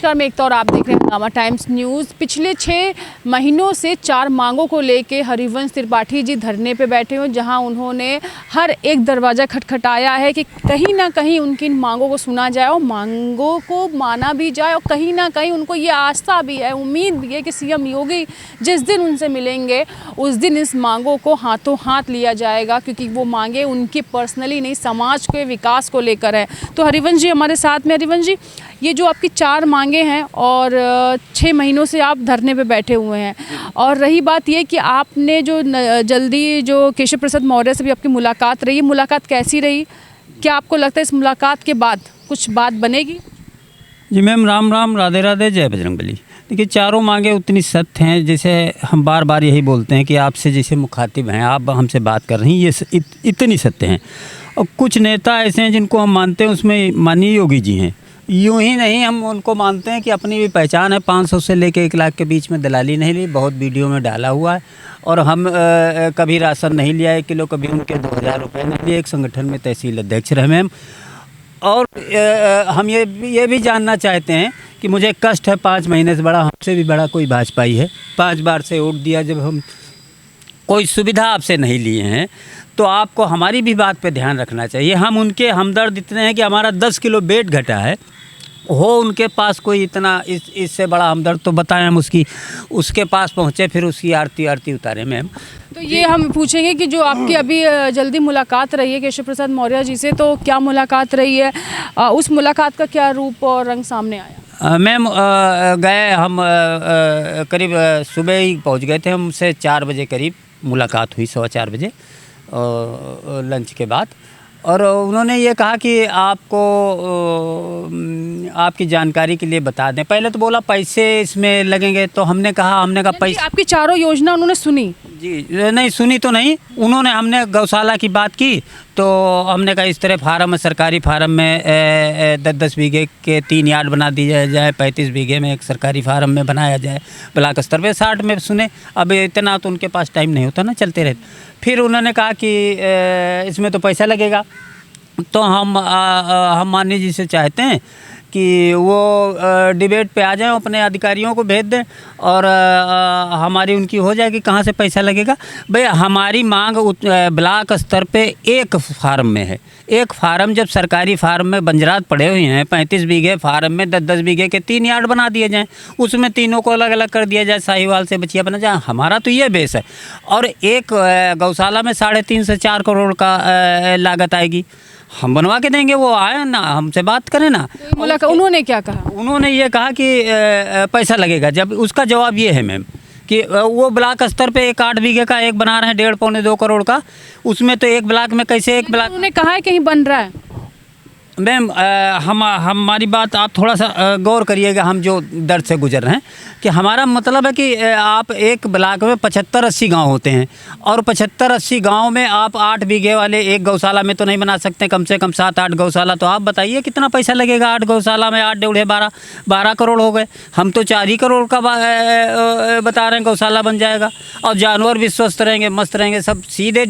नमस्कार, मैं एकता और आप देख रहे हैं हंगामा टाइम्स न्यूज़। पिछले 6 महीनों से 4 मांगों को लेके हरिवंश त्रिपाठी जी धरने पे बैठे हुए, जहां उन्होंने हर एक दरवाज़ा खटखटाया है कि कहीं ना कहीं उनकी इन मांगों को सुना जाए और मांगों को माना भी जाए। और कहीं ना कहीं उनको ये आस्था भी है, उम्मीद भी है कि सीएम योगी जिस दिन उनसे मिलेंगे उस दिन इस मांगों को हाथों हाथ लिया जाएगा, क्योंकि वो मांगे उनकी पर्सनली नहीं, समाज के विकास को लेकर है। तो हरिवंश जी हमारे साथ में। हरिवंश जी, ये जो आपकी 4 मांगे हैं और 6 महीनों से आप धरने पे बैठे हुए हैं, और रही बात ये कि आपने जो जल्दी जो केशव प्रसाद मौर्य से भी आपकी मुलाकात रही, मुलाकात कैसी रही? क्या आपको लगता है इस मुलाकात के बाद कुछ बात बनेगी? जी मैम, राम राम, राधे राधे, जय बजरंगबली। देखिए, चारों मांगे उतनी सत्य हैं, जैसे हम बार बार यही बोलते हैं कि आपसे जैसे मुखातिब हैं, आप हमसे बात कर रही हैं, ये इतनी सत्य हैं। और कुछ नेता ऐसे हैं जिनको हम मानते हैं, उसमें माननीय योगी जी हैं। यूँ ही नहीं, हम उनको मानते हैं कि अपनी भी पहचान है। 500 से लेकर 1 लाख के बीच में दलाली नहीं ली, बहुत वीडियो में डाला हुआ है। और हम कभी राशन नहीं लिया 1 किलो, कभी उनके 2000 रुपये नहीं लिए। एक संगठन में तहसील अध्यक्ष रहे मैम। और हम ये भी जानना चाहते हैं कि मुझे कष्ट है, 5 महीने से बड़ा, हमसे भी बड़ा कोई भाजपाई है। 5 बार से वोट दिया, जब हम कोई सुविधा आपसे नहीं लिए हैं तो आपको हमारी भी बात पे ध्यान रखना चाहिए। हम उनके हमदर्द इतने हैं कि हमारा 10 किलो वेट घटा है, हो उनके पास कोई इतना इससे बड़ा हमदर्द तो बताएं हम उसके पास पहुँचे, फिर उसकी आरती उतारे मैम। तो ये हम पूछेंगे कि जो आपकी अभी जल्दी मुलाकात रही है केशव प्रसाद मौर्य जी से, तो क्या मुलाकात रही है? उस मुलाकात का क्या रूप और रंग सामने आया? मैम, गए हम करीब सुबह ही पहुंच गए थे। हमसे 4 बजे करीब मुलाकात हुई, 4:15 बजे लंच के बाद। और उन्होंने ये कहा कि आपको आपकी जानकारी के लिए बता दें। पहले तो बोला पैसे इसमें लगेंगे, तो हमने कहा पैसे। आपकी चारों योजना उन्होंने सुनी? जी नहीं, सुनी तो नहीं उन्होंने। हमने गौशाला की बात की तो हमने कहा इस तरह फार्म है, सरकारी फार्म में 10-10 बीघे के 3 यार्ड बना दिया जाए, 35 बीघे में एक सरकारी फार्म में बनाया जाए ब्लॉक स्तर पे। 60 में सुने, अब इतना तो उनके पास टाइम नहीं होता ना, चलते रहते। फिर उन्होंने कहा कि इसमें तो पैसा लगेगा। तो हम माननीय जी से चाहते हैं कि वो डिबेट पे आ जाएं, अपने अधिकारियों को भेज दें और हमारी उनकी हो जाएगी कहाँ से पैसा लगेगा। भाई, हमारी मांग ब्लॉक स्तर पे एक फार्म में है। एक फार्म, जब सरकारी फार्म में बंजरात पड़े हुए हैं, 35 बीघे फार्म में 10-10 बीघे के 3 यार्ड बना दिए जाएं, उसमें तीनों को अलग अलग कर दिया जाए, साहिवाल से बछिया बना जाए। हमारा तो ये बेस है। और एक गौशाला में 3.5 से 4 करोड़ का लागत आएगी, हम बनवा के देंगे। वो आए ना, हमसे बात करें ना। तो उन्होंने क्या कहा? उन्होंने ये कहा कि पैसा लगेगा। जब उसका जवाब ये है मैम कि वो ब्लॉक स्तर पे एक 8 बीघे का एक बना रहे हैं, 1.5-2 करोड़ का। उसमें तो एक ब्लॉक में कैसे एक ब्लॉक? उन्होंने कहा है कहीं बन रहा है मैम। हमारी बात आप थोड़ा सा गौर करिएगा, हम जो दर्द से गुजर रहे हैं। कि हमारा मतलब है कि आप एक ब्लॉक में 75-80 गांव होते हैं, और 75-80 गांव में आप 8 बीघे वाले एक गौशाला में तो नहीं बना सकते, कम से कम 7-8 गौशाला। तो आप बताइए कितना पैसा लगेगा 8 गौशाला में? 8 × 12 करोड़ हो गए। हम तो 4 ही करोड़ का बता रहे हैं गौशाला बन जाएगा, और जानवर भी स्वस्थ रहेंगे, मस्त रहेंगे। सब सीधे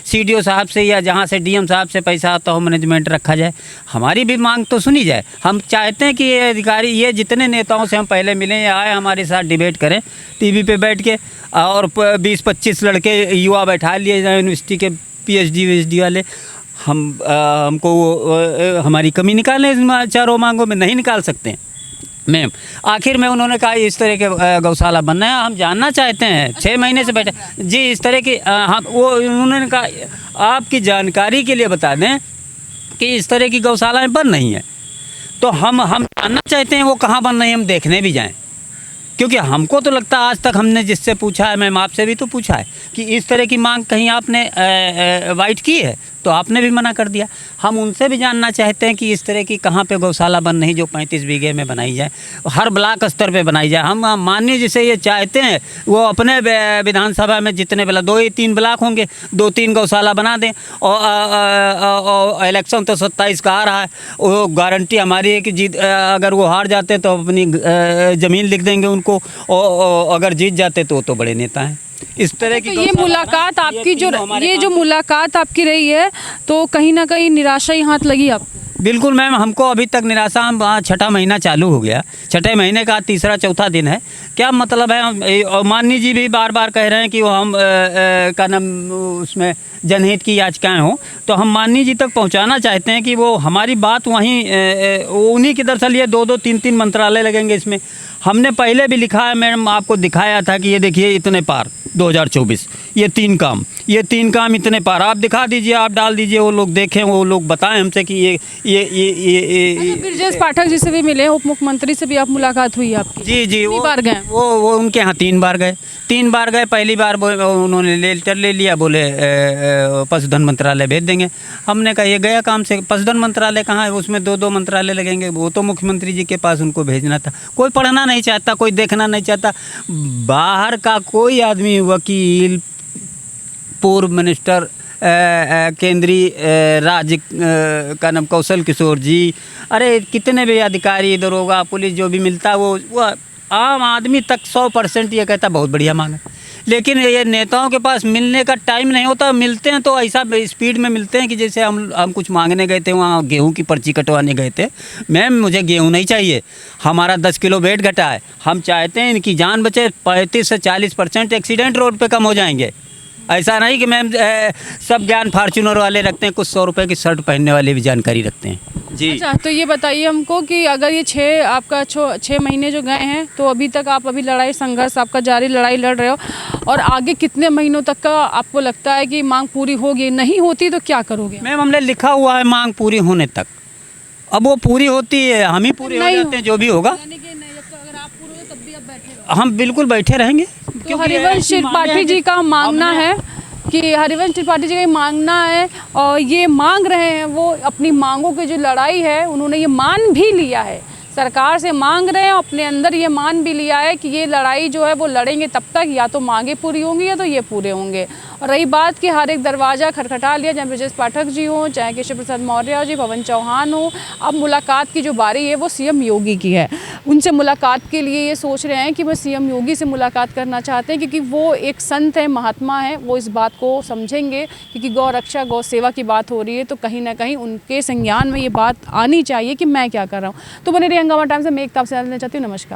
CDO साहब से या जहाँ से DM साहब से पैसा आता हो, मैनेजमेंट रखा जाए। हमारी भी मांग तो सुनी जाए। हम चाहते हैं कि ये अधिकारी, ये जितने नेताओं से हम पहले मिले, आए हमारे साथ डिबेट करें टीवी पे बैठ के, और 20-25 लड़के युवा बैठा लिए जाए, यूनिवर्सिटी के PhD वाले। हमको हमारी कमी निकालें इन चारों मांगों में, नहीं निकाल सकते मैम। आखिर में उन्होंने कहा इस तरह के गौशाला बनना है, हम जानना चाहते हैं। 6 महीने से बैठे जी, इस तरह की उन्होंने कहा आपकी जानकारी के लिए बता दें कि इस तरह की गौशालाएं बन रही हैं। तो हम जानना चाहते हैं वो कहाँ बन रही हैं, हम देखने भी जाएं। क्योंकि हमको तो लगता है आज तक हमने जिससे पूछा है, मैम आपसे भी तो पूछा है, कि इस तरह की मांग कहीं आपने वाइट की है, तो आपने भी मना कर दिया। हम उनसे भी जानना चाहते हैं कि इस तरह की कहाँ पे गौशाला बन रही जो 35 बीघे में बनाई जाए, हर ब्लॉक स्तर पे बनाई जाए। हम माननीय जिसे ये चाहते हैं, वो अपने विधानसभा में जितने 2-3 ब्लॉक होंगे, 2-3 गौशाला बना दें। और इलेक्शन तो 27 का आ रहा है, वो गारंटी हमारी है कि जीत, अगर वो हार जाते तो अपनी ज़मीन लिख देंगे उनको, और अगर जीत जाते तो वो तो बड़े नेता हैं। इस तरह की तो ये मुलाकात आपकी जो मुलाकात आपकी रही है, तो कहीं ना कहीं निराशा ही हाथ लगी आपको? बिल्कुल मैम, हमको अभी तक निराशा, हम छठा महीना चालू हो गया, छठे महीने का तीसरा चौथा दिन है। क्या मतलब है, हम और माननीय जी भी बार बार कह रहे हैं कि वो हम का नाम उसमें जनहित की याचिकाएं हो, तो हम माननीय जी तक पहुंचाना चाहते हैं कि वो हमारी बात वहीं उन्हीं की दरअसल ये 2-2 3-3 मंत्रालय लगेंगे इसमें। हमने पहले भी लिखा है मैडम, आपको दिखाया था कि ये देखिए इतने पार 2024, ये तीन काम इतने पार, आप दिखा दीजिए, आप डाल दीजिए, वो लोग देखें, वो लोग बताएं हमसे कि ये ब्रजेश पाठक जी से भी मिले, उप मुख्यमंत्री से भी आप मुलाकात हुई आपकी? जी कितनी बार गए? वो उनके यहाँ 3 बार गए। पहली बार उन्होंने लेटर ले लिया, बोले पशुधन मंत्रालय भेज देंगे। हमने कहा ये गया काम से, पशुधन मंत्रालय कहाँ है, उसमें 2-2 मंत्रालय लगेंगे, वो तो मुख्यमंत्री जी के पास उनको भेजना था। कोई पढ़ना नहीं चाहता, कोई देखना नहीं चाहता। बाहर का कोई आदमी, वकील, पूर्व मिनिस्टर, केंद्रीय राज्य का नाम कौशल किशोर जी, अरे कितने भी अधिकारी, दरोगा, पुलिस जो भी मिलता है वो आम आदमी तक 100% ये कहता बहुत बढ़िया मांग है। लेकिन ये नेताओं के पास मिलने का टाइम नहीं होता, मिलते हैं तो ऐसा स्पीड में मिलते हैं कि जैसे हम कुछ मांगने गए थे, वहाँ गेहूं की पर्ची कटवाने गए थे। मैम मुझे गेहूं नहीं चाहिए, हमारा 10 किलो वेट घटा है, हम चाहते हैं इनकी जान बचे। 35 से 40% एक्सीडेंट रोड पे कम हो जाएंगे। ऐसा नहीं कि मैम सब ज्ञान फार्चूनर वाले रखते हैं, कुछ 100 रुपये की शर्ट पहनने वाले भी जानकारी रखते हैं जी। अच्छा, तो ये बताइए हमको कि अगर ये 6 महीने जो गए हैं, तो अभी तक आप लड़ाई संघर्ष आपका जारी, लड़ाई लड़ रहे हो, और आगे कितने महीनों तक का आपको लगता है कि मांग पूरी होगी? नहीं होती तो क्या करोगे? मैम हमने लिखा हुआ है मांग पूरी होने तक, अब वो पूरी होती है, हम ही पूरे हो जाते हैं, जो भी होगा। हम बिल्कुल बैठे रहेंगे। तो हरिवंश त्रिपाठी जी का मांगना है कि हरिवंश त्रिपाठी जी का मांगना है, और ये मांग रहे हैं, वो अपनी मांगों की जो लड़ाई है उन्होंने ये मान भी लिया है, सरकार से मांग रहे हैं, अपने अंदर ये मान भी लिया है कि ये लड़ाई जो है वो लड़ेंगे तब तक या तो मांगे पूरी होंगी या तो ये पूरे होंगे। और रही बात कि हर एक दरवाज़ा खटखटा लिया, चाहे ब्रजेश पाठक जी हों, चाहे केशव प्रसाद मौर्य जी, पवन चौहान हो, अब मुलाकात की जो बारी है वो सीएम योगी की है। उनसे मुलाकात के लिए ये सोच रहे हैं कि वो सीएम योगी से मुलाकात करना चाहते हैं, क्योंकि वो एक संत है, महात्मा है, वो इस बात को समझेंगे, क्योंकि गौ रक्षा, गौ सेवा की बात हो रही है, तो कहीं ना कहीं उनके संज्ञान में ये बात आनी चाहिए कि मैं क्या कर रहा हूँ। तो बने रहिए हंगामा टाइम्स से, मैं एकता आपसे जानना चाहती हूँ। नमस्कार।